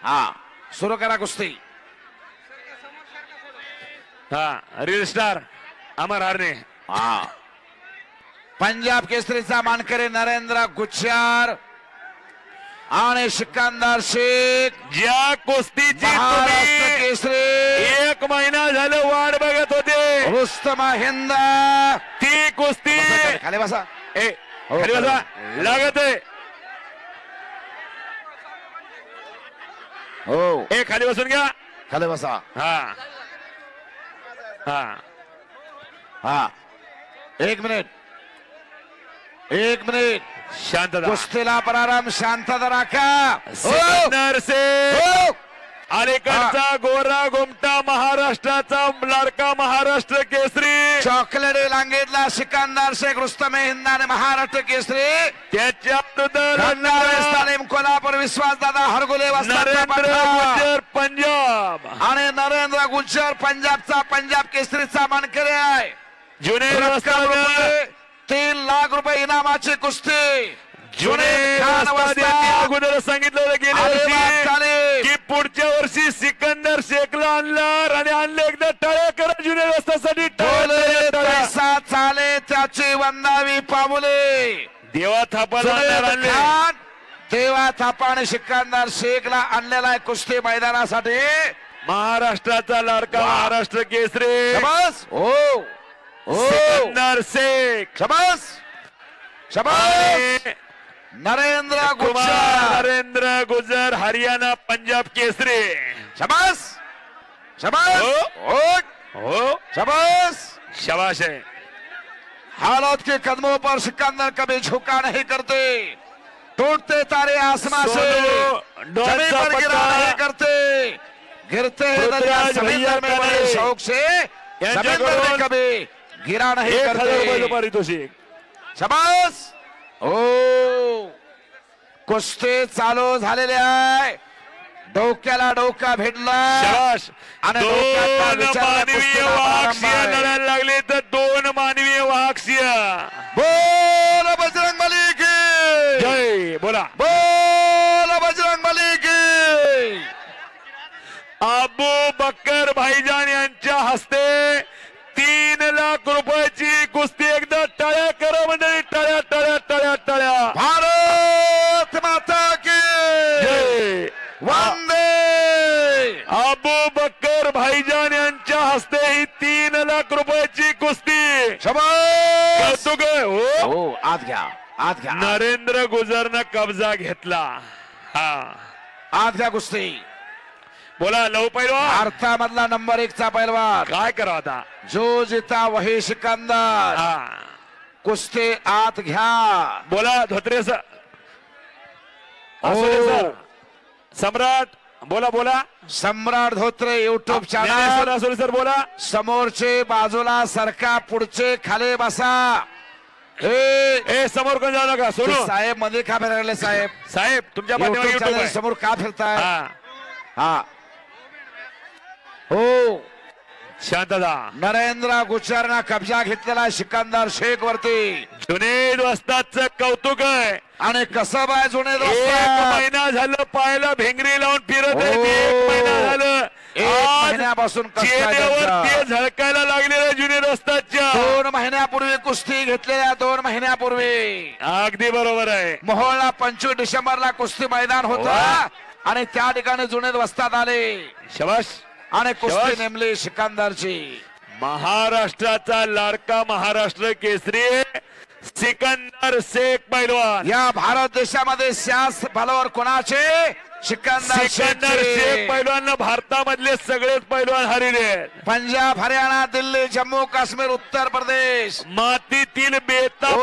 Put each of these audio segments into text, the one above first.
हा सुरू करा कुस्ती. हा रील स्टार अमर हरणे. हा पंजाब केसरीचा मानकरी नरेंद्र गुज्जर आणि सिकंदर शेख. ज्या कुस्तीची महाराष्ट्र तुम्ही केसरी 1 महिना झालं वाट बघत होते रुस्तम हिंद. ती कुस्ती खाली बसा. ए खाली बसा लागत आहे. हो ए खाली बसून घ्या. खाली बसा. हा हा हा 1 मिनिट शांतता. कुस्तीला प्रारंभ. शांतता राखा. सिकंदर शेख हो. अलीकडचा गोरा गोमटा महाराष्ट्राचा लाडका महाराष्ट्र केसरी. चॉकलेटी लांगेतला सिकंदर शेख रुस्तम हिंद आणि महाराष्ट्र केसरी. त्याच्या तालीम कोल्हापूर विश्वासदादा हरगुले नरेंद्र गुज्जर पंजाब आणि नरेंद्र गुज्जर पंजाबचा पंजाब केसरीचा मानकरी आहे. जुनेद वस्ताद 3 लाख रुपये इनामाची कुस्ती. जुनेद वस्ताद यांनी अगोदर सांगितलं गेल्या वर्षी की पुढच्या वर्षी सिकंदर शेखला आणणार आणि आणले एकदा टाळ्या करा जुनेद वस्तादसाठी. पैसा चाले त्याची वंदावी पामुले. देवा थापाला आणले. देवा थापा आणि सिकंदर शेखला आणलेला आहे कुस्ती मैदानासाठी. महाराष्ट्राचा लाडका महाराष्ट्र केसरी शबास. हो सिकंदर शेख शबास शबास. नरेंद्र गुज्जर नरेंद्र गुज्जर हरियाणा पंजाब केसरी. शबास शबास. हो शबास. शाबाश है. हालत के कदमों पर सिकंदर कभी झुका नहीं करते. टूटते तारे आसमां से जमीन पर गिरा नहीं करते. गिरते हैं दरिया समुद्र में बड़े शौक से जमीन पर कभी गिरा नहीं करते. पारितोषिक. शबास. हो कुस्ती चालू झालेली आहे. डोक्याला डोका भेटला शाबाश. आणि 2 मानवीय वाहकशिया लढायला लागले तर 2 मानवीय वाहकशिया. बोल बजरंग बली की जय. बोला बोल बजरंग बली की. अबू बकर भाईजान यांच्या हस्ते 3 लाख रुपयाची कुस्ती. एकदा टाळ्या करा मंडळी. टाळ्या टाळ्या टाळ्या टाळ्या. भारत माता की जय. वंदे. अबू बकर भाईजान यांच्या हस्ते ही 3 लाख रुपयाची कुस्ती. शबास. कौतुक आहे. हो हो आत घ्या आत घ्या. नरेंद्र गुजरनं कब्जा घेतला. हा आत घ्या कुस्ती. बोला लव पैलवान. भारतामधला नंबर 1 चा पैलवान. काय करा आता. जो जिता वही सिकंदर. हा कुस्ती आत घ्या. बोला धोत्रे सर. हो. सम्राट बोला बोला. सम्राट धोत्रे युट्यूब चॅनल. सर बोला. समोरचे बाजूला सरका पुढचे खाली बसा. ए समोर कोण जाऊ नका. सोडू साहेब मध्ये का फिरायले साहेब. साहेब तुमच्या पाठीमागे YouTube YouTube channel आहे. समोर का फिरताय. हा हा हो. शांतता. नरेंद्र गुज्जरना कब्जा घेतलेला सिकंदर शेख वरती. जुनेद वस्तादचं कौतुक आहे. आणि कसं बाय जुनेद 1 महिना झालं पायाला भेंगरी लावून फिरत आहे. 1 महिना झालं. 1 महिन्यापासून चेहऱ्यावर ते झळकायला लागलेलं जुनेद वस्तादच्या. 2 महिन्यापूर्वी कुस्ती घेतलेल्या 2 महिन्यापूर्वी. अगदी बरोबर आहे. मोहोळला 25 डिसेंबरला कुस्ती मैदान होतं आणि त्या ठिकाणी जुनेद वस्ताद आले शबाश. आणि कुस्ती नेमली सिकंदरची. महाराष्ट्राचा लाडका महाराष्ट्र केसरी सिकंदर शेख पैलवान. या भारत देशामध्ये सियास बलावर कोणाचे. सिकंदर शेख पैलवान भारतामधले सगळेच पैलवान हरले. पंजाब हरियाणा दिल्ली जम्मू काश्मीर उत्तर प्रदेश मातीतील बेताब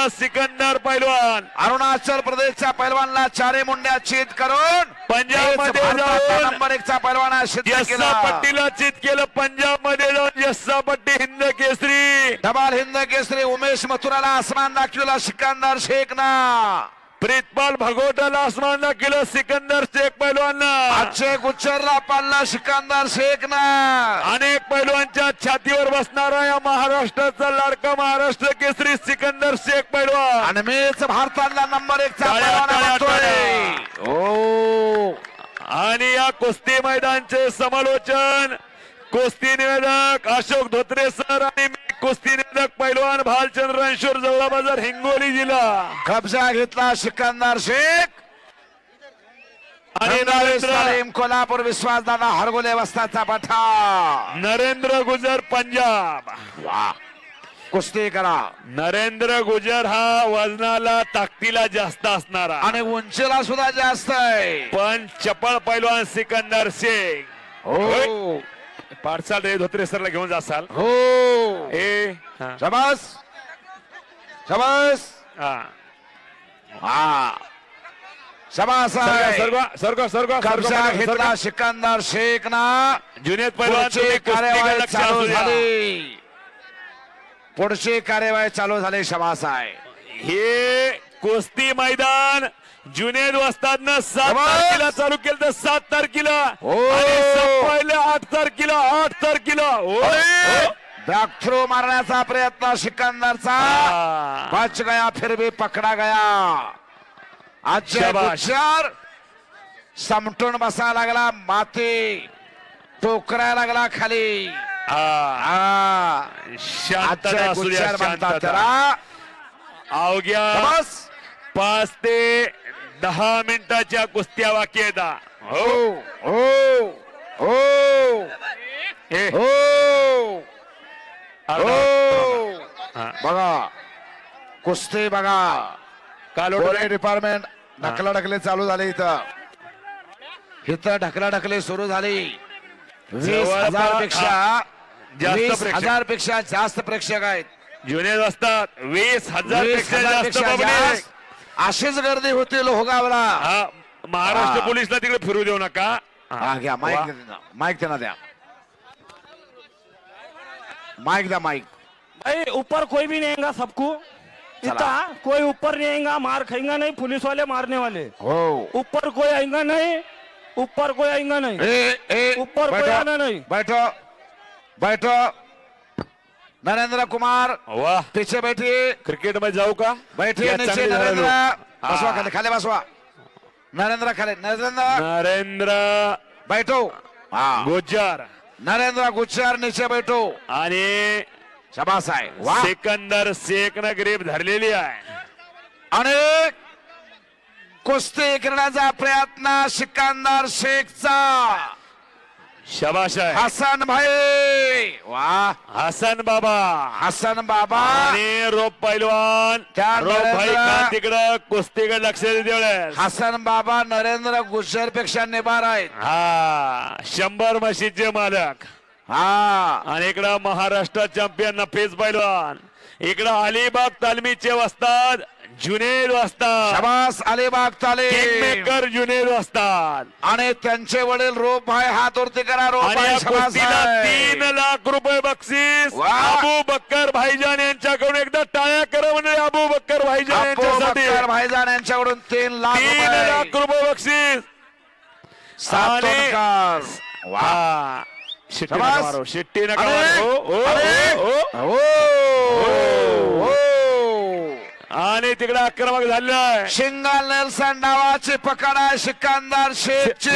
सिकंदर पैलवान. अरुणाचल प्रदेशच्या पैलवानला 4 मुंड्या चित करून पंजाब मध्ये जाऊन नंबर 1 चा पैलवान यस्सा पट्टीला चित केलं. पंजाब मध्ये जाऊन यस्सा पट्टी हिंद केसरी. डबाल हिंद केसरी उमेश मथुराला आसमान दाखवला सिकंदर शेख ना. प्रीतपाल भगोटाला आसमानला केलं सिकंदर शेख पैलवान. अक्षय गुच्चरला पाडला सिकंदर शेख ना. अनेक पैलवानच्या छातीवर बसणारा या महाराष्ट्राचा लाडका महाराष्ट्र केसरी सिकंदर शेख पैलवान. आणि मीच भारताला नंबर 1 चा टाळ्या, पैलवान टाळ्या, बनतोय. ओ आणि या कुस्ती मैदानचे समालोचन कुस्ती निवेदक अशोक धोत्रे सर आणि मी कुस्ती निवेदक पैलवान भालचंद्र रणशोर जवळा बाजार हिंगोली जिल्हा. कब्जा घेतला सिकंदर शेख आणि सलीम कोल्हापूर विश्वासदादा हरगोले वस्ताचा पठा. नरेंद्र गुजर पंजाब. वा कुस्ती करा. नरेंद्र गुजर हा वजनाला ताकदीला जास्त असणारा आणि उंचीला सुद्धा जास्त आहे. पण चपळ पैलवान सिकंदर शेख. हो पाठचाल रे धोत्रे सरला घेऊन जासाल. हो ए शाबास शाबास हा हा शाबास आहे. सर्ग कब्जा घेतला सिकंदर शेख ना. जुनेद पैलवान पुढची तुम्ही कार्यवाही कुस्तीकडे लक्ष चालू असू द्या. झाली. पुढची कार्यवाही चालू झाली. शाबास आहे. हे कुस्ती मैदान जुनेद वस्तादनं 7 शाबास. तारखेला चालू केलं तर 7 तारखेला हो. आणि संपवायला 8 तारखेला 8 तारखेला. बॅक थ्रो मारण्याचा प्रयत्न सिकंदरचा. बच गया फिर भी पकडा गया. अजय शाबाश. गुज्जर समटून बसा लागला. माती टोकरायला लागला खाली. हा. शांतता अजय असू द्या, गुज्जर म्हणतात शांतता. त्याला. अवघ्या शाबास. 5 ते 10 मिनिटाच्या कुस्त्या बाकी आहेत. हो हो हो हे, हो अर्धा- हो हा. बघा कुस्ती बघा. कालोट पोलीस डिपार्टमेंट ढकलाढकली चालू झाली. इथं ढकलाढकली सुरू झाली. 20,000 पेक्षा जास्त 20,000 पेक्षा जास्त प्रेक्षक आहेत. जुनेद असतात 20,000 पेक्षा 20,000 जास्त पेक्षा public. जास्त. अशीच गर्दी होती लोहगावला. हा, महाराष्ट्र हा. पोलीसला तिकडे फिरू देऊ नका. हा घ्या वा. माईक त्यांना द्या. माइक द्या माइक. भाई ऊपर कोई भी नहीं आएगा सबको. इतना कोई ऊपर नहीं आएगा. मार खाएगा नहीं. पुलिस वाले मारने वाले. हो ऊपर कोई आएगा नहीं. ऊपर कोई आएगा नहीं. ऊपर कोई आना नहीं. बैठो बैठो. नरेंद्र कुमार वाह, पीछे बैठिए. क्रिकेट मध्ये जाऊ का? बैठिए या नीचे. चांगली नरेंद्र झालं. बसवा हा. खाली खाली बसवा. नरेंद्र खाली. नरेंद्र नरेंद्र बैठो. हा गुज्जर नरेंद्र गुज्जर नीचे बैठो. आणि शाबास आहे. वा. सिकंदर शेख न ग्रीप धरलेली आहे. आणि कुस्ती करण्याचा प्रयत्न सिकंदर शेखचा. शबाश आहे. हसन भाई. वा हसन बाबा हसन बाबा. आणि रोप पैलवान त्या रोप भाई नरेंद्र- तिकडं कुस्तीकडे लक्ष देवळे. हसन बाबा नरेंद्र गुज्जर पेक्षा निभार आहेत. हा 100 मशीदचे मालक. हा आणि इकडं महाराष्ट्र चॅम्पियन नफीस पैलवान. इकडं अलिबाग तालमीचे वस्ताद जुनेद वस्ताद. शबास अलिबाग तालीम. किंगमेकर जुनेद वस्ताद. आणि त्यांचे वडील रोप भाई हात वरती करा. रोप आणि भाई या शबास कुस्तीला आहे. 3 लाख रुपये बक्षीस. वा. अबू बक्कर भाईजान यांच्याकडून एकदा टाळ्या करा म्हणजे अबू बक्कर भाईजान अबू यांच्यासाठी बक्कर भाईजान यांच्याकडून 3 लाख 3 रुपये. लाख रुपये बक्षीस. सातोणकर. वा. हा. शिट्टी नका शबास. मारो, शिट्टी नका अरे, मारो. ओ, ओ, अरे. ओ, ओ. हो हो. आणि तिकडे आक्रमक झालेलं आहे. शिंगा नेल्सन डावाची पकड आहे सिकंदर शेखची.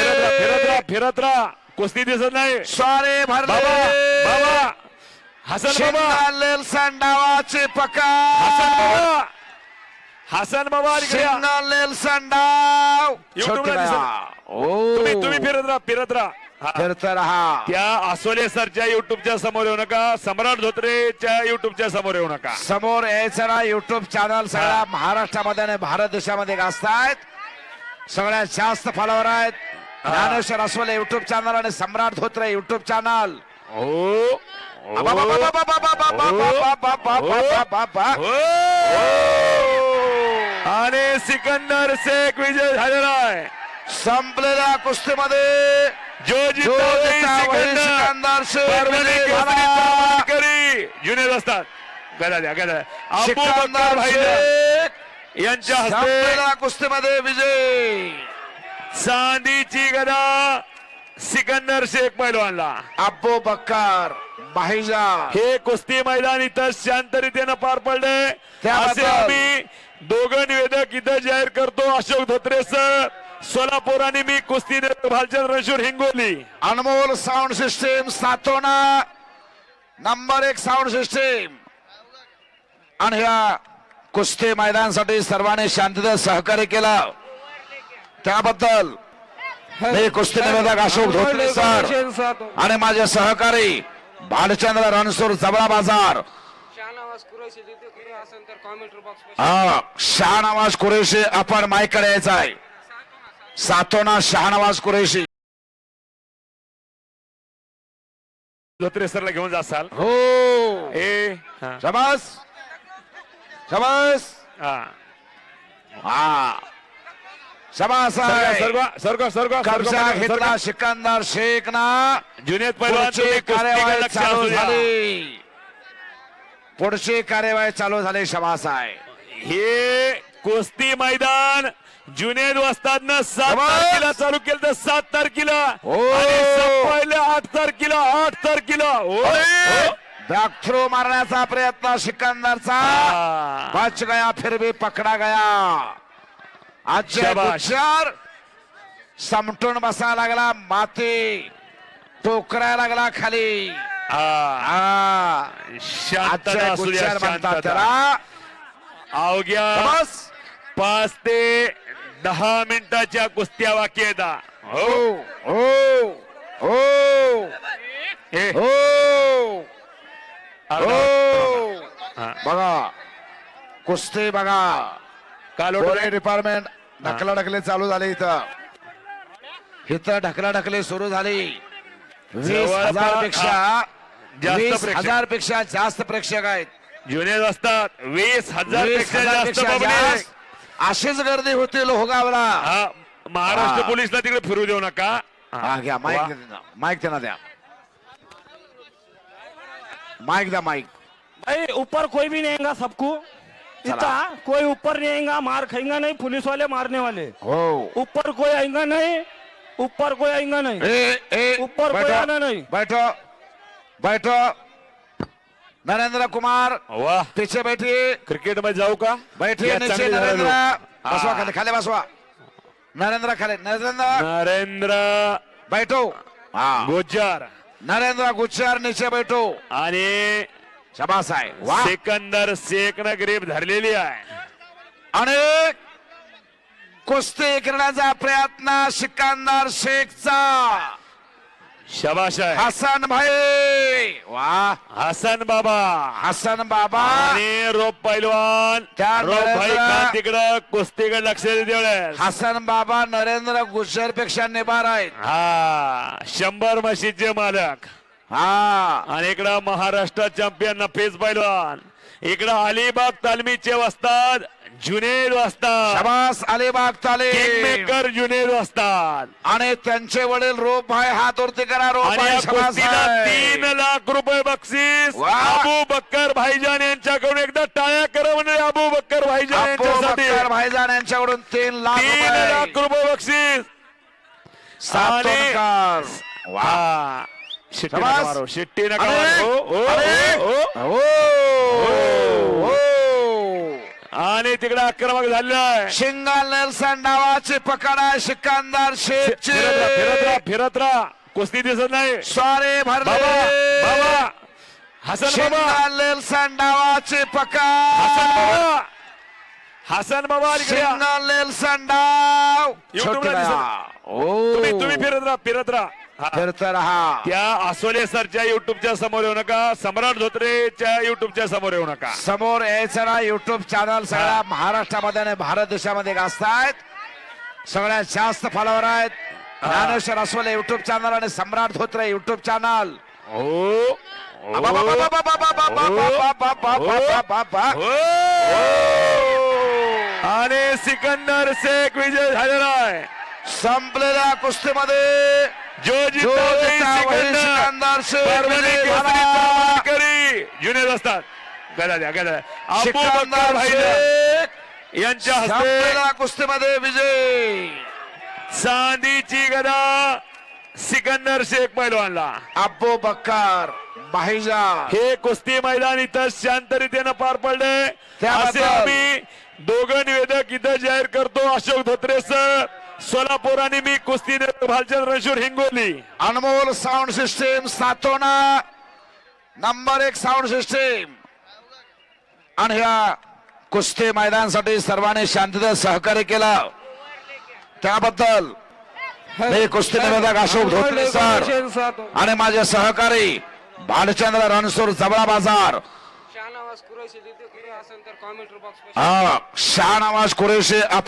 फिरत राहा कुस्ती दिसत नाही. स्वारे बाबा भरले. बाबा हसन बाबा शिंगा नेल्सन डावाची हसन पकड. बाबा हसन बाबा इकडे या. शिंगा नेल्सन डाव. YouTube ला छोटी दिसत. राहा. ओ. तुम्ही फिरत राहा. हा. फिरत राहा. त्या आसोले सरच्या युट्यूबच्या समोर येऊ नका. सम्राट धोत्रेच्या युट्यूबच्या समोर येऊ नका. समोर यायचं ना. युट्यूब चॅनल सगळ्या महाराष्ट्रामध्ये आणि भारत देशामध्ये गाजतायत. सगळ्यात जास्त फॉलोअर आहेत. ज्ञानेश्वर अस्वले युट्यूब चॅनल आणि सम्राट धोत्रे युट्यूब चॅनल. हो आणि सिकंदर शेख विजय झालेला आहे. संपलेल्या कुस्तीमध्ये जो जो जिता वही सिकंदर शेख विजयी झाला. जुनेद असतात. गदा द्या. अबू बक्कर सिकंदर भाईजान. शेख यांच्या हस्ते संपलेल्या कुस्तीमध्ये विजय चांदीची गदा सिकंदर शेख पैलवानला. अब्बू बक्कर भाईजान. हे कुस्ती मैदान इथं शांतरितेनं पार पडले. त्याबद्दल असे आम्ही दोघं निवेदक इथं जाहीर करतो. अशोक धोत्रे सर सोलापूर आणि मी कुस्ती Bhalchandra Ranshur Hingoli. Anmol sound system Satona number 1 sound system. आणि ह्या कुस्ती मैदानासाठी सर्वांनी शांततेत सहकार्य केलं त्याबद्दल मी कुस्ती निवेदक अशोक धोत्रे सर आणि माझे सहकारी भालचंद्र रणशूर जबरा बाजार. शहानवाज कुरेशी आपण माईकडे यायचा आहे. सातोना शहानवाज कुरेशी. धोत्रे सरला घेऊन जासाल. हो ए हा. शबास शबास. हा. हा शबास आहे. कब्जा घेतला सिकंदर शेख ना. जुनेद पैलवान पुढची तुम्ही कुस्तीकडे कार्यवाही लक्ष चालू असू द्या. झाली. पुढची कार्यवाही चालू झाली. शबास आहे. हे कुस्ती मैदान जुनेद वस्तादनं 7 शबास. तारखेला चालू केलं तर 7 तारखेला हो. आणि संपवलं 8 तारखेला. बॅक थ्रो मारण्याचा प्रयत्न सिकंदरचा. बच गया फिर भी पकडा गया. अजय शाबाश. गुज्जर समटून बसायला लागला. माती टोकरायला लागला खाली. हा. शांतता अजय असू द्या, गुज्जर म्हणतात शांतता. त्याला. अवघ्या बस 5 ते 10 मिनिटाच्या कुस्त्या बाकी आहेत. हो हो हो हे, हो हो. हा. बघा कुस्ती बघा. काल पोलीस डिपार्टमेंट ढकलाढकली चालू झाली. इथं ढकलाढकली सुरू झाली. 20,000 पेक्षा जास्त 20,000 पेक्षा जास्त प्रेक्षक आहेत. जुनेद वस्ताद 20,000 पेक्षा 20,000 जास्त पेक्षा public. जास्त. अशीच गर्दी होती लोहगावला. हा, महाराष्ट्र हा. पोलीसला तिकडे फिरू देऊ नका. हा घ्या वा. माईक त्यांना द्या. माइक दा माइक. भाई ऊपर कोई भी नहीं आएगा सबको. इतना कोई ऊपर नहीं आएगा, मार खाएगा नहीं, पुलिस वाले मारने वाले. हो ऊपर कोई आएगा नहीं, ऊपर कोई आएगा नहीं. ऊपर कोई आना नहीं. बैठो बैठो. नरेंद्र कुमार वाह, पीछे बैठिए. क्रिकेट मध्ये जाऊ का? बैठिए या नीचे. चांगली नरेंद्र झाली. बसवा खाली. खाली बसवा. नरेंद्र खाली. नरेंद्र नरेंद्र बैठो. हाँ गुज्जर नरेंद्र गुज्जर नीचे बैठो. आणि शबास आहे. वाह. सिकंदर शेखनं ग्रीप धरलेली आहे. आणि कुस्ती करण्याचा प्रयत्न सिकंदर शेखचा. शाबाश आहे. हसन भाई. वाह. हसन बाबा हसन बाबा. आणि रोप पैलवान त्या रोप भाई नरेंद्र- तिकडं कुस्तीकडे लक्ष देऊ. हसन बाबा नरेंद्र गुज्जर पेक्षा निभार आहेत. हा 100 म्हशीचे मालक. हा आणि इकडं महाराष्ट्र चॅम्पियन नफीस पैलवान. इकडं अलिबाग तालमीचे वस्ताद जुनेद वस्ताद. शबास अलिबाग तालीम. किंगमेकर जुनेद वस्ताद. आणि त्यांचे वडील रोप भाई हात वरती करा. रोप आणि भाई या शबास कुस्तीला आहे. 3 लाख रुपये बक्षीस. वाह. अबू बक्कर भाईजान यांच्याकडून एकदा टाळ्या करा म्हणजे अबू बक्कर भाईजान अब्बू यांच्यासाठी बक्कर भाईजान यांच्याकडून 3 लाख 3 लाख रुपये बक्षीस. सातोनकर. वाह. हा शिट्टी नका शाबास. मारो, शिट्टी नका अरे, मारो. ओ, अरे. ओ, ओ, ओ. हो हो. आणि तिकडे आक्रमक झालेलं आहे. शिंगल नेल्सन डावाची पकड आहे सिकंदर शेखची. फिरत राहा कुस्ती दिसत नाही. स्वारे बाबा भरले. हसन बाबा शिंगल नेल्सन डावाची हसन पकड. बाबा हसन बाबा इकडे या. सिंगल नेल्सन डाव. YouTube ला छोटी दिसत. डाव. तुम्ही फिरत राहा. हा. फिरत रहा. त्या आसोले सरच्या युट्यूबच्या समोर येऊ नका. सम्राट धोत्रेच्या युट्यूबच्या समोर येऊ नका. समोर यायचं ना. युट्यूब चॅनल सगळ्या महाराष्ट्रामध्ये आणि भारत देशामध्ये गाजतायत. सगळ्यात जास्त फॉलोअर आहेत. ज्ञानेश्वर असोले युट्यूब चॅनल आणि सम्राट धोत्रे युट्यूब चॅनल. हो आणि सिकंदर शेख विजय झालेला आहे. संपलेल्या कुस्तीमध्ये जो सिकंदर शेख विजयी झाला. जुनेद असतात. गदा द्या. अबू सिकंदर बक्कर भाईजान. शेख यांच्या हस्ते संपलेल्या कुस्तीमध्ये विजय चांदीची गदा सिकंदर शेख पैलवानला. अब्बू बक्कर भाईजान. हे कुस्ती मैदान इथं शांतरितेनं पार पडले. त्याबद्दल असे आम्ही दोघं निवेदक इथं जाहीर करतो. अशोक धोत्रे सर सोलापूर आणि मी कुस्ती Bhalchandra Ranshur Hingoli. Anmol sound system Satona number 1 sound system. आणि ह्या कुस्ती मैदानासाठी सर्वांनी शांततेत सहकार्य केलं त्याबद्दल मी कुस्ती निवेदक अशोक धोत्रे सर आणि माझे सहकारी भालचंद्र रणशूर जवळा बाजार. शाहनवाज कुरैशी लिहिते खरं असेल तर कॉमेंट बॉक्स शाहनवाज कुरेशी